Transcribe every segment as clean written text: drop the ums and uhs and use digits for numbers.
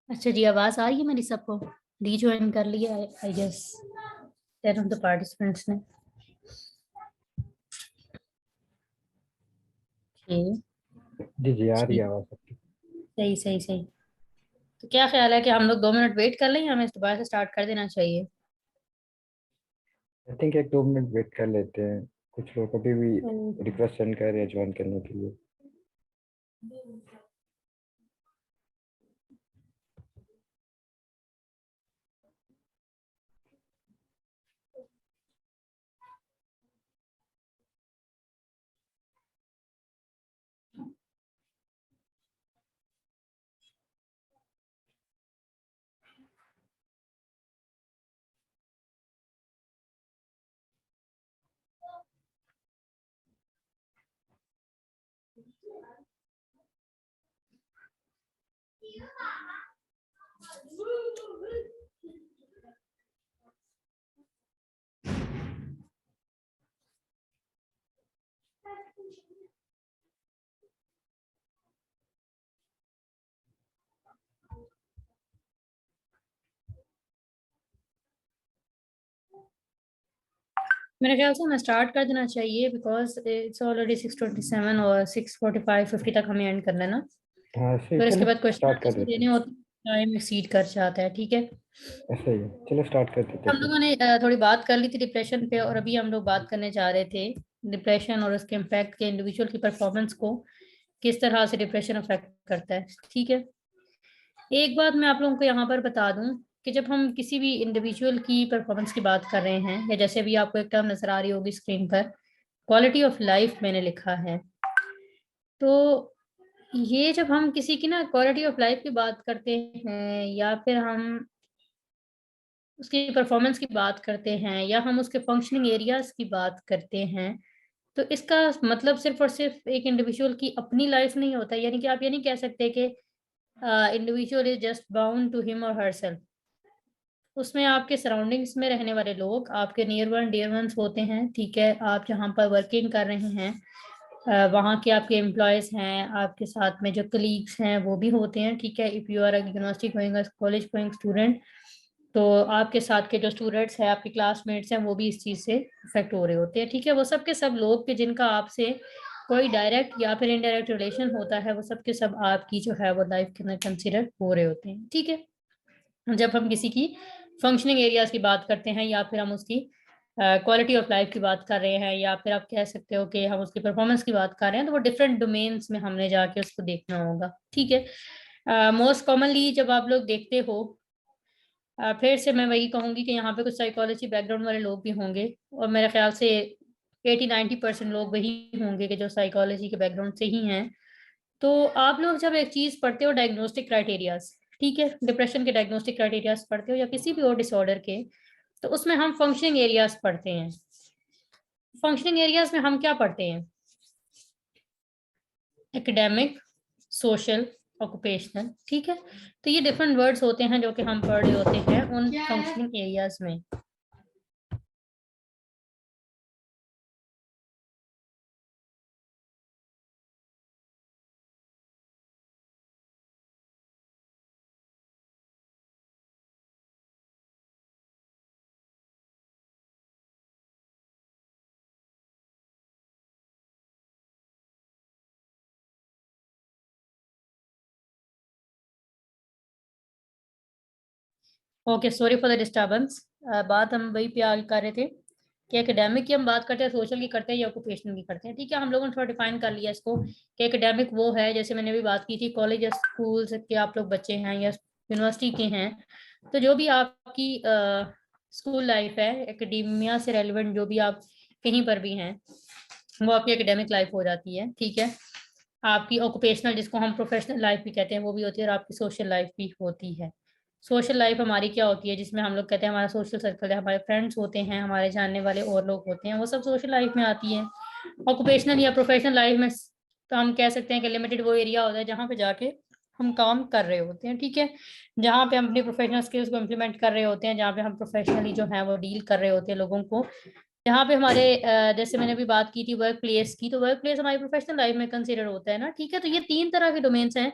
अच्छा जी, आवाज आ रही है मेरी सबको? रीज्वाइन कर लिया I guess 10 of the participants ने। जी जी जी, आ रही है जी, आवाज आपकी। सही सही सही। तो क्या ख्याल है कि हम लोग 2 मिनट वेट कर लें या हमें दोबारा से स्टार्ट कर देना चाहिए? आई थिंक 1-2 मिनट वेट कर लेते हैं। कुछ लोग अभी भी तो रिक्वेस्ट सेंड कर रहे हैं ज्वाइन करने के लिए। मेरे ख्याल से हमें स्टार्ट कर देना चाहिए बिकॉज इट्स ऑलरेडी 6:27 और 6:45-50 तक हमें एंड करना है ना। हाँ ऐसे ही, फिर इसके चलो बाद क्वेश्चन स्टार्ट कर आंसर देते देने हैं। होते टाइम एक्सीड कर जाता है, ठीक है। ऐसा ही है, चलो स्टार्ट कर देते हम हैं फिर। लोगों ने थोड़ी बात कर ली थी डिप्रेशन पे, और अभी हम लोग बात करने जा रहे थे डिप्रेशन और उसके इम्पैक्ट के इंडिविजुअल की परफॉर्मेंस को, किस तरह से डिप्रेशन अफेक्ट करता है, ठीक है। एक बात मैं आप लोगों को यहाँ पर बता दूं कि जब हम किसी भी इंडिविजुअल की परफॉर्मेंस की बात कर रहे हैं, या जैसे भी आपको एक टर्म नजर आ रही होगी स्क्रीन पर, क्वालिटी ऑफ लाइफ मैंने लिखा है। तो ये जब हम किसी की ना क्वालिटी ऑफ लाइफ की बात करते हैं, या फिर हम उसकी परफॉर्मेंस की बात करते हैं, या हम उसके फंक्शनिंग एरियाज की बात करते हैं, तो इसका मतलब सिर्फ और सिर्फ एक इंडिविजुअल की अपनी लाइफ नहीं होता। यानी कि आप ये नहीं कह सकते कि individual is just bound to him और हर सेल्फ। उसमें आपके सराउंडिंग्स में रहने वाले लोग आपके नियर वन डियर वंस होते हैं, ठीक है। आप जहाँ पर वर्किंग कर रहे हैं, वहाँ के आपके एम्प्लॉयज हैं, आपके साथ में जो कलीग्स हैं वो भी होते हैं, ठीक है। If you are university going college going student, तो आपके साथ के जो स्टूडेंट्स हैं, आपके क्लासमेट्स हैं, वो भी इस चीज़ से अफेक्ट हो रहे होते हैं, ठीक है। वो सब के सब लोग के जिनका आपसे कोई डायरेक्ट या फिर इनडायरेक्ट रिलेशन होता है, वो सब के सब आपकी जो है वो लाइफ के अंदर कंसिडर हो रहे होते हैं, ठीक है। जब हम किसी की फंक्शनिंग एरियाज की बात करते हैं, या फिर हम उसकी क्वालिटी ऑफ लाइफ की बात कर रहे हैं, या फिर आप कह सकते हो कि हम उसकी परफॉर्मेंस की बात कर रहे हैं, तो वो डिफरेंट डोमेन्स में हमने जाके उसको देखना होगा, ठीक है। मोस्ट कॉमनली जब आप लोग देखते हो, फिर से मैं वही कहूंगी कि यहाँ पे कुछ साइकोलॉजी बैकग्राउंड वाले लोग भी होंगे, और मेरे ख्याल से 80-90% लोग वही होंगे कि जो साइकोलॉजी के बैकग्राउंड से ही हैं। तो आप लोग जब एक चीज पढ़ते हो, डायग्नोस्टिक क्राइटेरियाज, ठीक है, डिप्रेशन के डायग्नोस्टिक क्राइटेरियाज पढ़ते हो या किसी भी और डिसऑर्डर के, तो उसमें हम फंक्शनिंग एरियाज पढ़ते हैं। फंक्शनिंग एरियाज में हम क्या पढ़ते हैं? एकेडमिक, सोशल, ऑक्यूपेशनल, ठीक है। तो ये डिफरेंट वर्ड्स होते हैं जो कि हम पढ़ रहे होते हैं उन फंक्शनिंग एरियाज में। Okay, sorry for the disturbance. बात हम वही पे आगे कर रहे थे कि एकेडमिक की हम बात करते हैं, सोशल की करते हैं, या ऑक्यूपेशनल की करते हैं, ठीक है। हम लोगों ने थोड़ा डिफाइन कर लिया इसको कि एकेडमिक वो है, जैसे मैंने भी बात की थी, कॉलेज या स्कूल के आप लोग बच्चे हैं या यूनिवर्सिटी के हैं, तो जो भी आपकी स्कूल लाइफ है, एकेडमिया से रेलिवेंट जो भी आप कहीं पर भी हैं, वो आपकी एकेडमिक लाइफ हो जाती है, ठीक है। आपकी ऑक्यूपेशनल, जिसको हम प्रोफेशनल लाइफ भी कहते हैं, वो भी होती है, और आपकी सोशल लाइफ भी होती है। सोशल लाइफ हमारी क्या होती है, जिसमें हम लोग कहते हैं हमारा सोशल सर्कल है, हमारे फ्रेंड्स होते हैं, हमारे जानने वाले और लोग होते हैं, वो सब सोशल लाइफ में आती है। ऑक्यूपेशनल या प्रोफेशनल लाइफ में तो हम कह सकते हैं कि लिमिटेड वो एरिया होता है जहाँ पे जाके हम काम कर रहे होते हैं, ठीक है। जहाँ पे हम अपनी प्रोफेशनल स्किल्स को इम्प्लीमेंट कर रहे होते हैं, जहाँ पे हम प्रोफेशनली जो है वो डील कर रहे होते हैं लोगों को, जहाँ पे हमारे जैसे मैंने भी बात की थी वर्क प्लेस की, तो वर्क प्लेस हमारी प्रोफेशनल लाइफ में कंसिडर होता है ना, ठीक है। तो ये 3 तरह के डोमेन्स हैं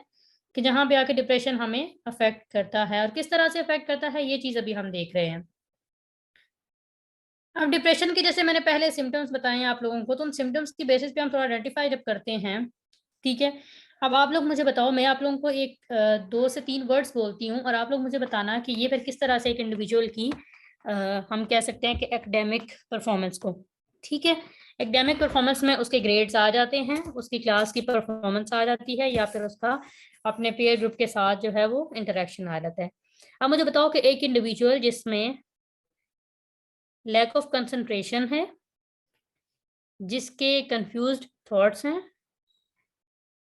कि जहाँ पे आके डिप्रेशन हमें अफेक्ट करता है, और किस तरह से अफेक्ट करता है ये चीज अभी हम देख रहे हैं। अब डिप्रेशन के जैसे मैंने पहले सिम्टम्स बताए हैं आप लोगों को, तो उन सिम्टम्स की बेसिस पे हम थोड़ा आइडेंटिफाई जब करते हैं, ठीक है। अब आप लोग मुझे बताओ, मैं आप लोगों को एक 2 से 3 वर्ड्स बोलती हूँ और आप लोग मुझे बताना कि ये फिर किस तरह से एक इंडिविजुअल की हम कह सकते हैं कि एकेडमिक परफॉर्मेंस को, ठीक है। एकेडमिक परफॉर्मेंस में उसके ग्रेड्स आ जाते हैं, उसकी क्लास की परफॉर्मेंस आ जाती है, या फिर उसका अपने पीयर ग्रुप के साथ जो है वो इंटरेक्शन आ जाता है। अब मुझे बताओ कि एक इंडिविजुअल जिसमें लैक ऑफ कंसंट्रेशन है, जिसके कंफ्यूज्ड थॉट्स हैं,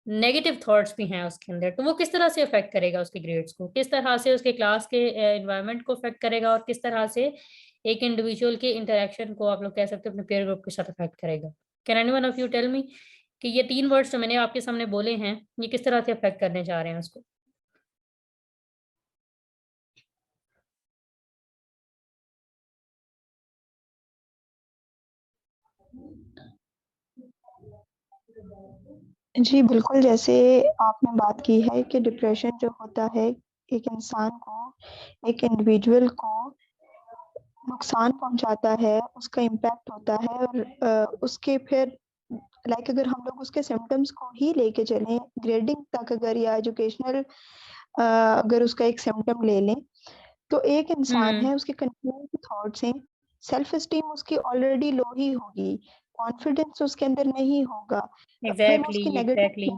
नेगेटिव थॉट्स भी हैं उसके अंदर, तो वो किस तरह से अफेक्ट करेगा उसके ग्रेड्स को, किस तरह से उसके क्लास के एनवायरनमेंट को अफेक्ट करेगा, और किस तरह से एक इंडिविजुअल के इंटरेक्शन को आप लोग कह सकते हो अपने पेयर ग्रुप के साथ अफेक्ट करेगा। Can anyone of you tell me कि ये 3 वर्ड्स जो मैंने आपके सामने बोले हैं ये किस तरह से अफेक्ट करने जा रहे हैं उसको। जी, बिल्कुल, जैसे आपने बात की है कि डिप्रेशन जो होता है, एक इंसान को, एक इंडिविजुअल को नुकसान पहुँचाता है, उसका इम्पैक्ट होता है और उसके फिर लाइक अगर हम लोग उसके सिम्पटम्स को ही लेके चलें, ग्रेडिंग तक अगर या एजुकेशनल अगर उसका एक सिम्पटम ले लें, तो एक इंसान है, उसके कंफ्यूज़्ड थॉट्स हैं, सेल्फ एस्टीम उसकी ऑलरेडी लो ही होगी, कॉन्फिडेंस उसके अंदर नहीं होगा, फिर एग्जैक्टली उसकी एग्जैक्टली।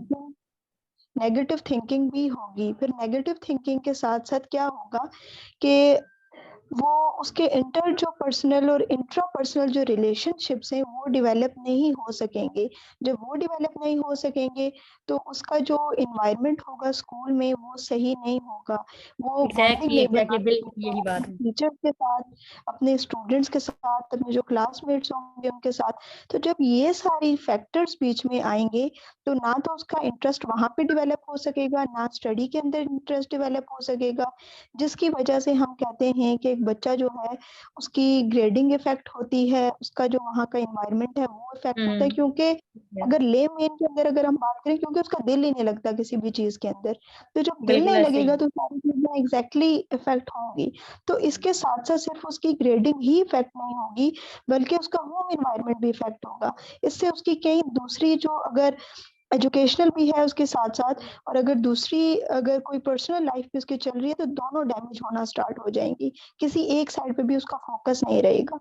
नेगेटिव थिंकिंग भी होगी। फिर नेगेटिव थिंकिंग के साथ-साथ क्या होगा कि वो उसके इंटर जो पर्सनल और इंट्रापर्सनल जो रिलेशनशिप्स हैं, वो डेवलप नहीं हो सकेंगे। जब वो डेवलप नहीं हो सकेंगे, तो उसका जो एनवायरनमेंट होगा स्कूल में, वो सही नहीं होगा। वो बॉन्डिंग एग्जैक्टली नहीं बना एग्जैक्टली बिल्कुल सकेगा यही बात अपने है। टीचर्स के साथ, अपने स्टूडेंट्स के साथ, अपने जो क्लासमेट्स होंगे उनके साथ। तो जब ये सारी फैक्टर्स बीच में आएँगे, तो ना तो उसका इंटरेस्ट वहाँ पे डेवलप हो सकेगा, ना स्टडी के अंदर इंटरेस्ट डेवलप हो सकेगा, जिसकी वजह से हम कहते हैं कि एक बच्चा जो है, उसकी ग्रेडिंग इफ़ेक्ट होती है, उसका जो वहाँ का एनवायरनमेंट है, वो इफ़ेक्ट होता है क्योंकि अगर लेम-मीन के अंदर अगर हम बात करें क्योंकि उसका दिल ही नहीं लगता किसी भी चीज़ के अंदर। तो जब दिल बिल्कुल नहीं ऐसे ही। लगेगा तो सारी चीज़ें एग्ज़ैक्टली इफ़ेक्ट होंगी। तो इसके साथ-साथ सिर्फ़ उसकी ग्रेडिंग ही इफ़ेक्ट नहीं होगी, बल्कि उसका होम एनवायरनमेंट भी इफ़ेक्ट होगा। इससे उसकी कई दूसरी जो अगर एजुकेशनल भी है उसके साथ-साथ और अगर दूसरी अगर कोई पर्सनल लाइफ़ भी उसकी चल रही है तो दोनों डैमेज होना स्टार्ट हो जाएँगी। किसी एक साइड पे भी उसका फ़ोकस नहीं रहेगा।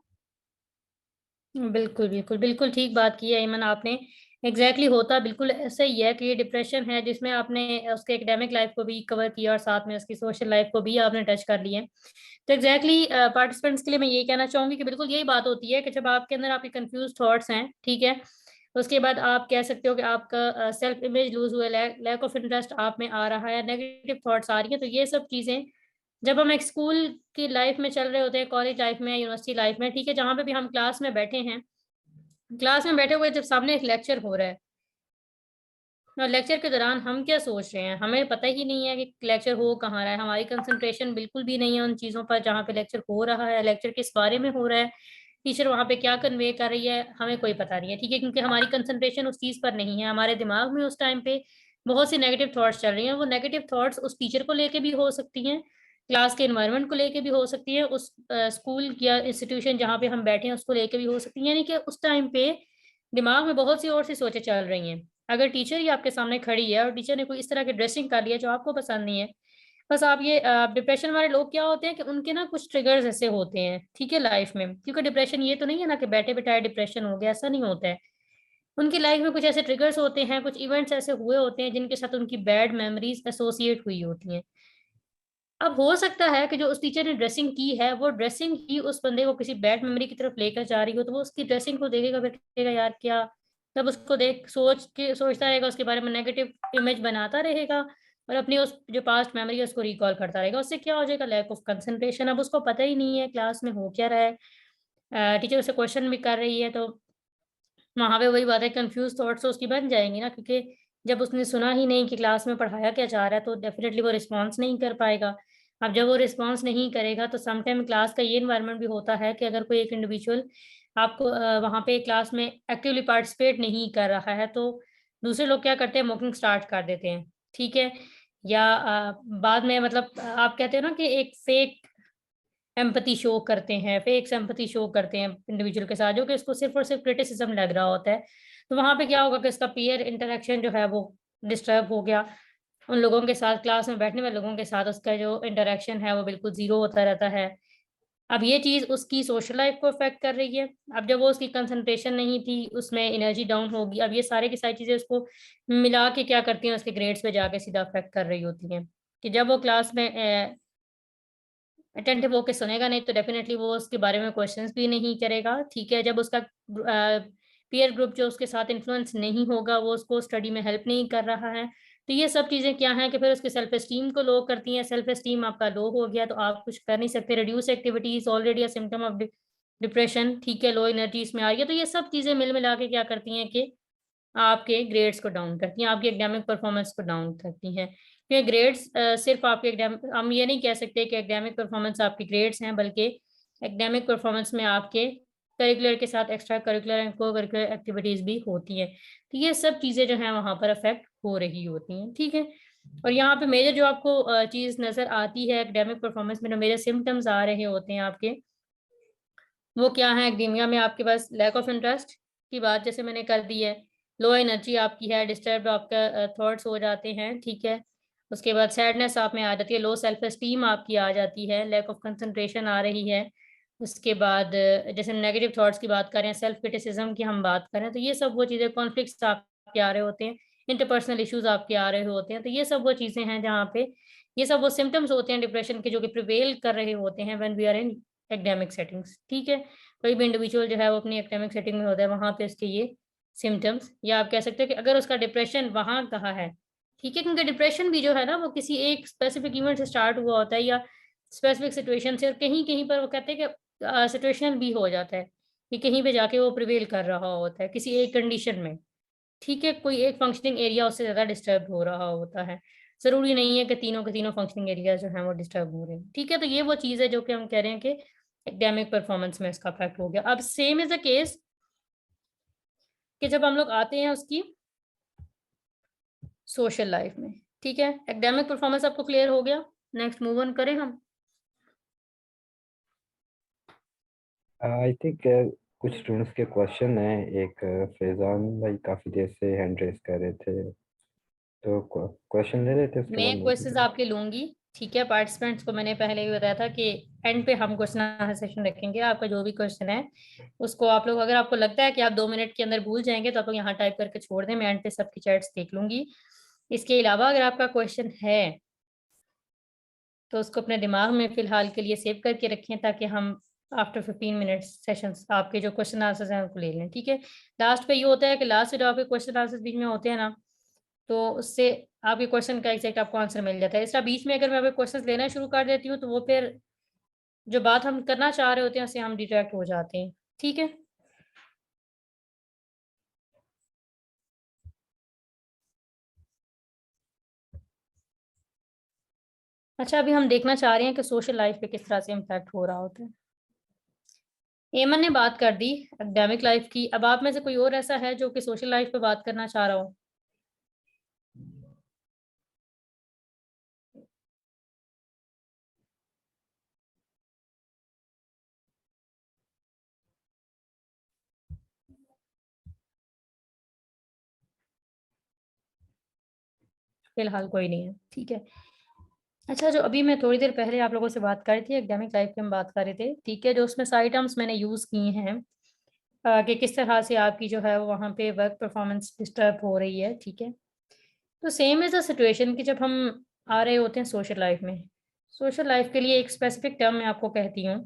बिल्कुल, बिल्कुल, बिल्कुल ठीक बात की है ईमन आपने। एग्ज़ैक्टली होता बिल्कुल ऐसा ही है कि ये डिप्रेशन है जिसमें आपने उसके एकेडमिक लाइफ़ को भी कवर किया और साथ में उसकी सोशल लाइफ़ को भी आपने टच कर लिया है। तो एग्ज़ैक्टली पार्टिसिपेंट्स के लिए मैं यही कहना चाहूँगी कि बिल्कुल यही बात होती है कि जब आपके अंदर आपके कन्फ्यूज़ थॉट्स हैं, ठीक है? उसके बाद आप कह सकते हो कि आपका सेल्फ इमेज लूज़ हुआ है, लैक ऑफ इंटरेस्ट आप में आ रहा है, नेगेटिव थॉट्स आ रही हैं, तो ये सब चीज़ें जब हम एक स्कूल की लाइफ में चल रहे होते हैं, कॉलेज लाइफ में, यूनिवर्सिटी लाइफ में, ठीक है, जहाँ पे भी हम क्लास में बैठे हैं, क्लास में बैठे हुए जब सामने एक लेक्चर हो रहा है और लेक्चर के दौरान हम क्या सोच रहे हैं, हमें पता ही नहीं है कि लेक्चर हो कहाँ रहा है, हमारी कंसंट्रेशन बिल्कुल भी नहीं है उन चीज़ों पर जहाँ पे लेक्चर हो रहा है, लेक्चर किस बारे में हो रहा है, टीचर वहाँ पे क्या कन्वे कर रही है, हमें कोई पता नहीं है, ठीक है, क्योंकि हमारी कंसंट्रेशन उस चीज़ पर नहीं है, हमारे दिमाग में उस टाइम पे बहुत सी नेगेटिव थॉट्स चल रही हैं। वो नेगेटिव थॉट्स उस टीचर को लेके भी हो सकती हैं, क्लास के एनवायरनमेंट को लेके भी हो सकती है, उस स्कूल या इंस्टीट्यूशन जहाँ पे हम बैठे हैं उसको लेके भी हो सकती है, यानी कि उस टाइम पे दिमाग में बहुत सी और सी सोचें चल रही हैं। अगर टीचर ही आपके सामने खड़ी है और टीचर ने कोई इस तरह की ड्रेसिंग कर लिया जो आपको पसंद नहीं है, बस आप ये डिप्रेशन वाले लोग क्या होते हैं कि उनके ना कुछ ट्रिगर्स ऐसे होते हैं, ठीक है, लाइफ में, क्योंकि डिप्रेशन ये तो नहीं है ना कि बैठे बिठाए डिप्रेशन हो गया, ऐसा नहीं होता है। उनकी लाइफ में कुछ ऐसे ट्रिगर्स होते हैं, कुछ इवेंट्स ऐसे हुए होते हैं जिनके साथ उनकी बैड मेमोरीज एसोसिएट हुई होती हैं। अब हो सकता है कि जो उस टीचर ने ड्रेसिंग की है वो ड्रेसिंग ही उस बंदे को किसी बैड मेमोरी की तरफ लेकर जा रही हो, तो वो उसकी ड्रेसिंग को देखेगा, फिर कहेगा यार क्या, तब उसको देख सोच के सोचता रहेगा, उसके बारे में नेगेटिव इमेज बनाता रहेगा और अपनी उस जो पास्ट मेमोरी है उसको रिकॉल करता रहेगा। उससे क्या हो जाएगा, लैक ऑफ कंसंट्रेशन। अब उसको पता ही नहीं है क्लास में हो क्या रहा है, टीचर उसे क्वेश्चन भी कर रही है, तो वहां पे वही बात है, कंफ्यूज थॉट्स तो उसकी बन जाएंगी ना, क्योंकि जब उसने सुना ही नहीं कि क्लास में पढ़ाया क्या जा रहा है तो डेफिनेटली वो रिस्पॉन्स नहीं कर पाएगा। अब जब वो रिस्पॉन्स नहीं करेगा तो समटाइम क्लास का ये इन्वायरमेंट भी होता है कि अगर कोई एक इंडिविजुअल आपको वहाँ पे क्लास में एक्टिवली पार्टिसिपेट नहीं कर रहा है तो दूसरे लोग क्या करते हैं, मॉकिंग स्टार्ट कर देते हैं, ठीक है। या बाद में मतलब आप कहते हो ना कि एक फेक एम्पैथी शो करते हैं, फेक सिंपैथी शो करते हैं इंडिविजुअल के साथ, जो कि उसको सिर्फ और सिर्फ क्रिटिसिज्म लग रहा होता है। तो वहां पे क्या होगा कि उसका पीयर इंटरेक्शन जो है वो डिस्टर्ब हो गया, उन लोगों के साथ, क्लास में बैठने वाले लोगों के साथ उसका जो इंटरेक्शन है वो बिल्कुल जीरो होता रहता है। अब ये चीज उसकी सोशल लाइफ को अफेक्ट कर रही है। अब जब वो उसकी कंसंट्रेशन नहीं थी, उसमें एनर्जी डाउन होगी, अब ये सारे की सारी चीजें उसको मिला के क्या करती हैं, उसके ग्रेड्स पे जाके सीधा अफेक्ट कर रही होती हैं। कि जब वो क्लास में अटेंटिव होकर सुनेगा नहीं, तो डेफिनेटली वो उसके बारे में क्वेश्चंस भी नहीं करेगा। ठीक है, जब उसका पीयर ग्रुप जो उसके साथ इन्फ्लुएंस नहीं होगा, वो उसको स्टडी में हेल्प नहीं कर रहा है, तो ये सब चीजें क्या हैं कि फिर उसके सेल्फ एस्टीम को लो करती हैं। सेल्फ एस्टीम आपका लो हो गया तो आप कुछ कर नहीं सकते। Reduce activity is already a symptom of depression. ठीक है, लो एनर्जी इसमें आ रही है, तो ये सब चीजें मिल मिला के क्या करती हैं कि आपके ग्रेड्स को डाउन करती हैं, आपकी एकेडमिक परफॉर्मेंस को डाउन करती हैं। क्योंकि ग्रेड्स सिर्फ आपके हम ये नहीं कह सकते कि एकेडमिक परफॉर्मेंस आपकी ग्रेड्स हैं, बल्कि एकेडमिक परफॉर्मेंस में आपके करिकुलर के साथ एक्स्ट्रा करिकुलर एंड को करिकुलर एक्टिविटीज भी होती हैं। तो ये सब चीजें जो हैं वहां पर अफेक्ट हो रही होती हैं। ठीक है, और यहाँ पे मेजर जो आपको चीज नजर आती है एकेडमिक परफॉर्मेंस में, जो मेजर सिम्टम्स आ रहे होते हैं आपके, वो क्या है? एकेडेमिया में आपके पास लैक ऑफ इंटरेस्ट की बात जैसे मैंने कर दी है, लो एनर्जी आपकी है, डिस्टर्ब आपका थॉट्स हो जाते हैं। ठीक है, उसके बाद सैडनेस आप में आ जाती है, लो सेल्फ एस्टीम आपकी आ जाती है, लैक ऑफ कंसंट्रेशन आ रही है। उसके बाद जैसे नेगेटिव थॉट्स की बात करें, सेल्फ क्रिटिसिज्म की हम बात करें, तो ये सब वो चीज़ें, कॉन्फ्लिक्ट्स आपके आ रहे होते हैं, इंटरपर्सनल इश्यूज आपके आ रहे होते हैं। तो ये सब वो चीज़ें हैं जहाँ पे ये सब वो सिम्टम्स होते हैं डिप्रेशन के, जो कि प्रिवेल कर रहे होते हैं when we are in academic settings. ठीक है, कोई भी इंडिविजुअल जो है वो अपनी एकेडमिक सेटिंग में होता है, वहां पे उसके ये सिम्टम्स, या आप कह सकते हो कि अगर उसका डिप्रेशन वहां कहा है, ठीक है, क्योंकि डिप्रेशन भी जो है ना वो किसी एक स्पेसिफिक इवेंट से स्टार्ट हुआ होता है या स्पेसिफिक सिचुएशन से, और कहीं कहीं पर वो कहते हैं कि सिचुएशनल भी हो जाता है कि कहीं पे जाके वो प्रिवेल कर रहा होता है किसी एक कंडीशन में। ठीक है, कोई एक फंक्शनिंग एरिया उससे ज्यादा डिस्टर्ब हो रहा होता है, जरूरी नहीं है कि तीनों के तीनों फंक्शनिंग एरिया जो है वो डिस्टर्ब हो रहे हैं। ठीक है, तो ये वो चीज है जो कि हम कह रहे हैं कि एकेडमिक परफॉर्मेंस में इसका इफेक्ट हो गया। अब सेम इज अ केस कि जब हम लोग आते हैं उसकी सोशल लाइफ में। ठीक है, एकेडमिक परफॉर्मेंस आपको क्लियर हो गया, नेक्स्ट मूव ऑन करें हम। आई थिंक कुछ स्टूडेंट्स के क्वेश्चन है। एक फैजान भाई काफ़ी देर से हैंड रेस कर रहे थे, तो क्वेश्चन ले रहे थे, उसके बाद मैं क्वेश्चंस आपके लूंगी। ठीक है, पार्टिसिपेंट्स को मैंने पहले ही बताया था कि एंड पे हम क्वेश्चन आंसर सेशन रखेंगे। आपका जो भी क्वेश्चन है उसको आप लोग, अगर आपको लगता है कि आप 2 मिनट के अंदर भूल जाएंगे, तो आप लोग यहाँ टाइप करके छोड़ दें, मैं एंड पे सबकी चैट्स देख लूंगी। इसके अलावा अगर आपका क्वेश्चन है तो उसको अपने दिमाग में फिलहाल के लिए सेव करके रखें, ताकि हम आफ्टर 15 मिनट्स सेशंस आपके जो क्वेश्चन आंसर्स हैं उनको ले लें। ठीक है, लास्ट पे ये होता है कि लास्ट जो आपके क्वेश्चन आंसर्स बीच में होते हैं ना, तो उससे आपके क्वेश्चन का एग्जैक्ट आपको आंसर मिल जाता है। इस तरह बीच में अगर मैं क्वेश्चन लेना शुरू कर देती हूँ, तो वो फिर जो बात हम करना चाह रहे होते हैं उससे हम डिट्रैक्ट हो जाते हैं। ठीक है, अच्छा, अभी हम देखना चाह रहे हैं कि सोशल लाइफ पे किस तरह से इम्पैक्ट हो रहा होता है। एमन ने बात कर दी एकेडमिक लाइफ की, अब आप में से कोई और ऐसा है जो कि सोशल लाइफ पे बात करना चाह रहा हो? फिलहाल कोई नहीं है, ठीक है। अच्छा, जो अभी मैं थोड़ी देर पहले आप लोगों से बात कर रही थी एकेडमिक लाइफ की, हम बात कर रहे थे, ठीक है, जो उसमें सारी टर्म्स मैंने यूज़ की हैं कि किस तरह से आपकी जो है वो वहाँ पे वर्क परफॉर्मेंस डिस्टर्ब हो रही है। ठीक है, तो सेम इज़ द सिचुएशन कि जब हम आ रहे होते हैं सोशल लाइफ में, सोशल लाइफ के लिए एक स्पेसिफिक टर्म मैं आपको कहती हूँ,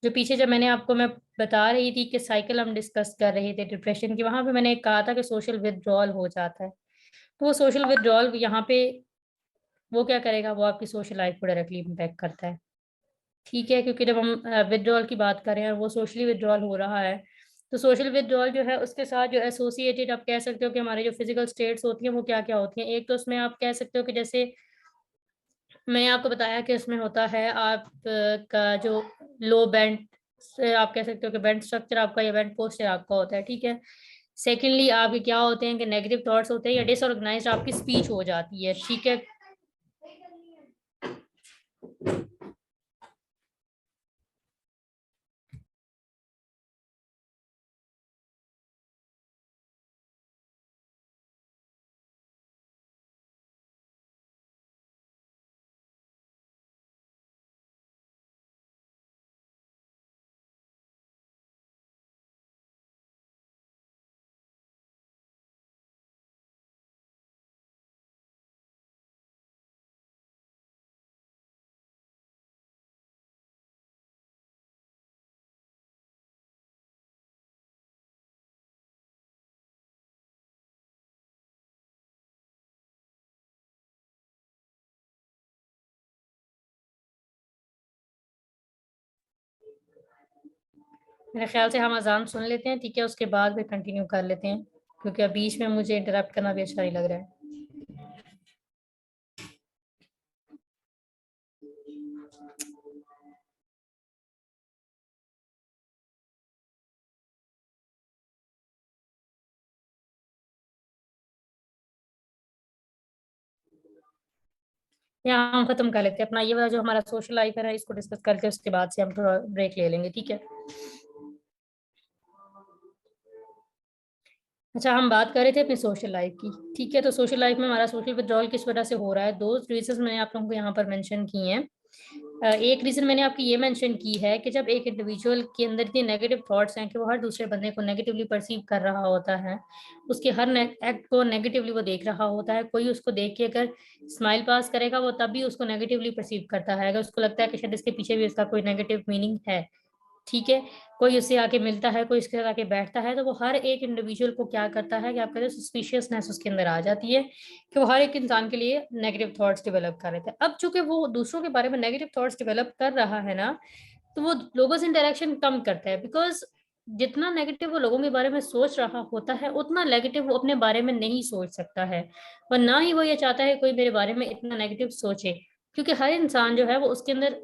जो पीछे जब मैं बता रही थी कि साइकिल हम डिस्कस कर रहे थे डिप्रेशन की, वहाँ पे मैंने कहा था कि सोशल विथड्रॉल हो जाता है। तो वो सोशल विथड्रॉल यहाँ पे वो क्या करेगा, वो आपकी सोशल लाइफ को डायरेक्टली इम्पैक्ट करता है। ठीक है, क्योंकि जब हम विथड्रॉल की बात करें और वो सोशली विथड्रॉल हो रहा है, तो सोशल विथड्रॉल जो है उसके साथ जो एसोसिएटेड आप कह सकते हो कि हमारे जो फिजिकल स्टेट्स होती हैं वो क्या क्या होती हैं। एक तो उसमें आप कह सकते हो कि जैसे मैंने आपको बताया कि उसमें होता है आप का जो लो बैंड, आप कह सकते हो कि बैंड स्ट्रक्चर आपका या बैंड पोस्चर आपका होता है। ठीक है, सेकेंडली आपके क्या होते हैं कि नेगेटिव थॉट्स होते हैं या डिसऑर्गेनाइज्ड आपकी स्पीच हो जाती है। ठीक है, मेरे ख्याल से हम अजान सुन लेते हैं, ठीक है, उसके बाद फिर कंटिन्यू कर लेते हैं, क्योंकि अब बीच में मुझे इंटरप्ट करना भी अच्छा नहीं लग रहा है। यहाँ हम खत्म कर लेते हैं अपना ये वाला जो हमारा सोशल लाइफ है, इसको डिस्कस करके उसके बाद से हम थोड़ा ब्रेक ले लेंगे, ठीक है। अच्छा, हम बात कर रहे थे अपनी सोशल लाइफ की, ठीक है। तो सोशल लाइफ में हमारा सोशल विड्रॉल किस वजह से हो रहा है, दो रीजन मैंने आप लोगों को यहाँ पर मेंशन किए हैं। एक रीजन मैंने आपकी ये मेंशन की है कि जब एक इंडिविजुअल के अंदर इतने नेगेटिव थॉट्स हैं कि वो हर दूसरे बंदे को नेगेटिवली परसीव कर रहा होता है, उसके हर एक्ट को नेगेटिवली वो देख रहा होता है। कोई उसको देख के अगर स्माइल पास करेगा वो तब भी उसको नेगेटिवली परसीव करता है, अगर उसको लगता है कि शायद इसके पीछे भी इसका कोई नेगेटिव मीनिंग है, ठीक है। कोई उससे आके मिलता है, कोई उसके साथ आके बैठता है, तो वो हर एक इंडिविजुअल को क्या करता है कि आप कहते हैं सस्पिशियसनेस उसके अंदर आ जाती है कि वो हर एक इंसान के लिए नेगेटिव थॉट्स डेवलप कर रहे थे। अब चूंकि वो दूसरों के बारे में नेगेटिव थॉट्स डेवलप कर रहा है ना, तो वो लोगों से इंटरेक्शन कम करता है, बिकॉज जितना नेगेटिव वो लोगों के बारे में सोच रहा होता है उतना नेगेटिव वो अपने बारे में नहीं सोच सकता है, और ना ही वो ये चाहता है कोई मेरे बारे में इतना नेगेटिव सोचे, क्योंकि हर इंसान जो है वो उसके अंदर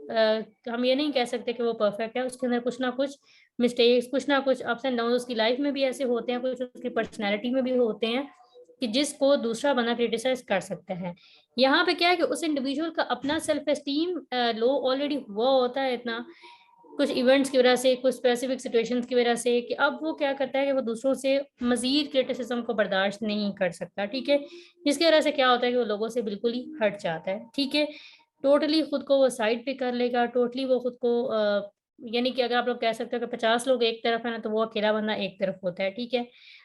हम ये नहीं कह सकते कि वो परफेक्ट है, उसके अंदर कुछ ना कुछ मिस्टेक्स, कुछ ना कुछ अप्स एंड डाउन उसकी लाइफ में भी ऐसे होते हैं, कुछ उसकी पर्सनैलिटी में भी होते हैं कि जिसको दूसरा बंदा क्रिटिसाइज कर सकता है। यहाँ पे क्या है कि उस इंडिविजुअल का अपना सेल्फ एस्टीम लो ऑलरेडी हुआ होता है इतना, कुछ इवेंट्स की वजह से, कुछ स्पेसिफिक सिचुएशंस की वजह से, कि अब वो क्या करता है कि वो दूसरों से मजीद क्रिटिसिज्म को बर्दाश्त नहीं कर सकता, ठीक है। जिसकी वजह से क्या होता है कि वो लोगों से बिल्कुल ही हट जाता है, ठीक है। टोटली खुद को वो साइड पे कर लेगा, टोटली वो खुद को यानी कि अगर आप लोग कह सकते हो कि 50 लोग एक तरफ है ना, तो वो अकेला बंदा एक तरफ होता है, ठीक है।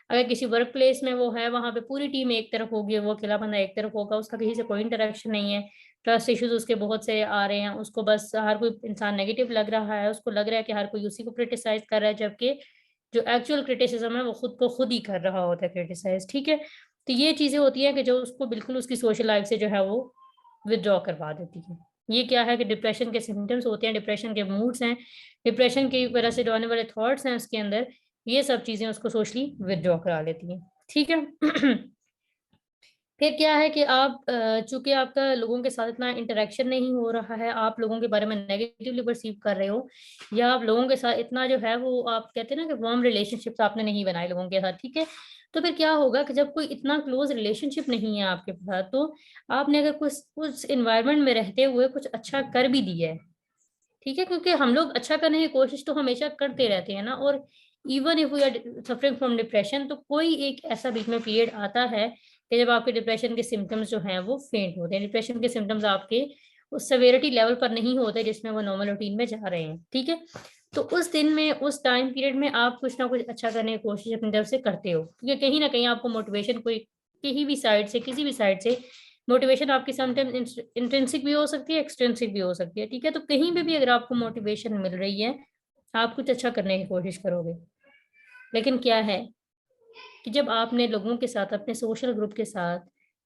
अगर किसी वर्क प्लेस में वो है, वहां पे पूरी टीम एक तरफ होगी, वो अकेला बंदा एक तरफ होगा, उसका किसी से कोई इंटरेक्शन नहीं है, ट्रस्ट इश्यूज उसके बहुत से आ रहे हैं, उसको बस हर कोई इंसान नेगेटिव लग रहा है, उसको लग रहा है कि हर कोई उसी को क्रिटिसाइज कर रहा है, जबकि जो एक्चुअल क्रिटिसिज्म है वो खुद को खुद ही कर रहा होता है क्रिटिसाइज, ठीक है। तो ये चीजें होती हैं कि जो उसको बिल्कुल उसकी सोशल लाइफ से जो है वो विदड्रॉ करवा देती है। ये क्या है कि डिप्रेशन के सिम्टम्स होते हैं, डिप्रेशन के मूड्स हैं, डिप्रेशन की वजह से जो आने वाले थॉट्स हैं उसके अंदर, ये सब चीजें उसको सोशली विदड्रॉ करा लेती हैं, ठीक है। फिर क्या है कि आप चूंकि आपका लोगों के साथ इतना इंटरेक्शन नहीं हो रहा है, आप लोगों के बारे में नेगेटिवली परसीव कर रहे हो, या आप लोगों के साथ इतना जो है वो आप कहते हैं ना कि वार्म रिलेशनशिप्स आपने नहीं बनाए लोगों के साथ, ठीक है। तो फिर क्या होगा कि जब कोई इतना क्लोज रिलेशनशिप नहीं है आपके साथ, तो आपने अगर कुछ उस इन्वायरमेंट में रहते हुए कुछ अच्छा कर भी दिया है, ठीक है, क्योंकि हम लोग अच्छा करने की कोशिश तो हमेशा करते रहते हैं ना, और even if we are suffering from depression, तो कोई एक ऐसा बीच में पीरियड आता है कि जब आपके डिप्रेशन के सिम्टम्स जो हैं वो फेंट होते हैं, डिप्रेशन के सिम्टम्स आपके उस सवेरिटी लेवल पर नहीं होते जिसमें वो नॉर्मल रूटीन में जा रहे हैं, ठीक है। तो उस दिन में, उस टाइम पीरियड में आप कुछ ना कुछ अच्छा करने की कोशिश अपनी तरफ से करते हो, क्योंकि कहीं ना कहीं आपको मोटिवेशन कोई कहीं भी साइड से, किसी भी साइड से मोटिवेशन आपकी समटाइम्स इंट्रिंसिक भी हो सकती है, एक्सट्रिंसिक भी हो सकती है, ठीक है। तो कहीं पे भी अगर आपको मोटिवेशन मिल रही है, आप कुछ अच्छा करने की कोशिश करोगे। लेकिन क्या है कि जब आपने लोगों के साथ, अपने सोशल ग्रुप के साथ,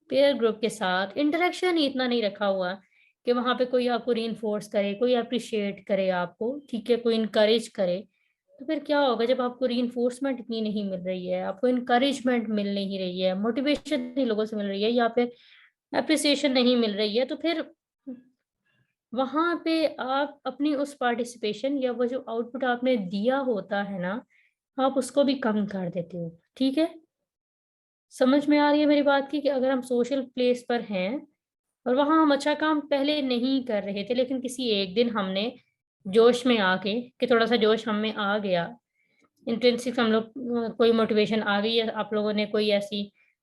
पेयर ग्रुप के साथ इंटरेक्शन ही इतना नहीं रखा हुआ कि वहां पे कोई आपको रीइंफोर्स करे, कोई अप्रिशिएट करे आपको, ठीक है, कोई इनकरेज करे, तो फिर क्या होगा जब आपको रीइंफोर्समेंट इतनी नहीं मिल रही है, आपको इनकरेजमेंट मिल नहीं रही है, मोटिवेशन नहीं लोगों से मिल रही है, या फिर अप्रिसिएशन नहीं मिल रही है, तो फिर वहां पे आप अपनी उस पार्टिसिपेशन या वो जो आउटपुट आपने दिया होता है ना, आप उसको भी कम कर देते हो, ठीक है। समझ में आ रही है मेरी बात की कि अगर हम सोशल प्लेस पर हैं और वहाँ हम अच्छा काम पहले नहीं कर रहे थे, लेकिन किसी एक दिन हमने जोश में आके, कि थोड़ा सा जोश हम में आ गया, इंट्रिंसिक हम लोग कोई मोटिवेशन आ गई है, आप लोगों ने कोई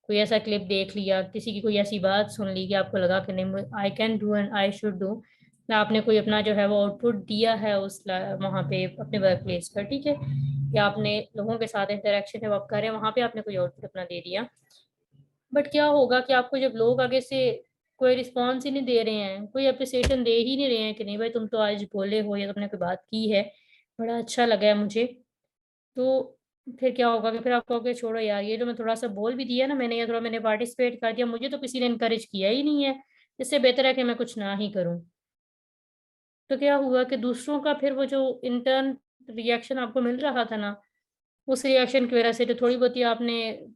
ऐसा क्लिप देख लिया, किसी की कोई ऐसी बात सुन ली कि आपको लगा कि नहीं, I can do and I should do, या आपने कोई अपना जो है वो आउटपुट दिया है वहाँ पे अपने वर्क प्लेस पर, ठीक है, या आपने लोगों के साथ इंटरेक्शन है वो आप कर रहे हैं, वहाँ पे आपने कोई आउटपुट अपना दे दिया। बट क्या होगा कि आपको जब लोग आगे से कोई रिस्पॉन्स ही नहीं दे रहे हैं, कोई अप्रिसिएशन दे ही नहीं रहे हैं कि नहीं भाई तुम तो आज बोले हो या तुमने कोई बात की है, बड़ा अच्छा लगा है मुझे, तो फिर क्या होगा कि फिर आप कहोगे छोड़ो यार, ये जो मैं थोड़ा सा बोल भी दिया ना मैंने, या थोड़ा मैंने पार्टिसिपेट कर दिया, मुझे तो किसी ने इनकरेज किया ही नहीं है, इससे बेहतर है कि मैं कुछ ना ही करूं। तो क्या हुआ कि दूसरों का फिर वो जो इंटर्न रिएक्शन आपको मिल रहा था ना, उस रिएक्शन की वजह से जो थोड़ी बहुत ही आपने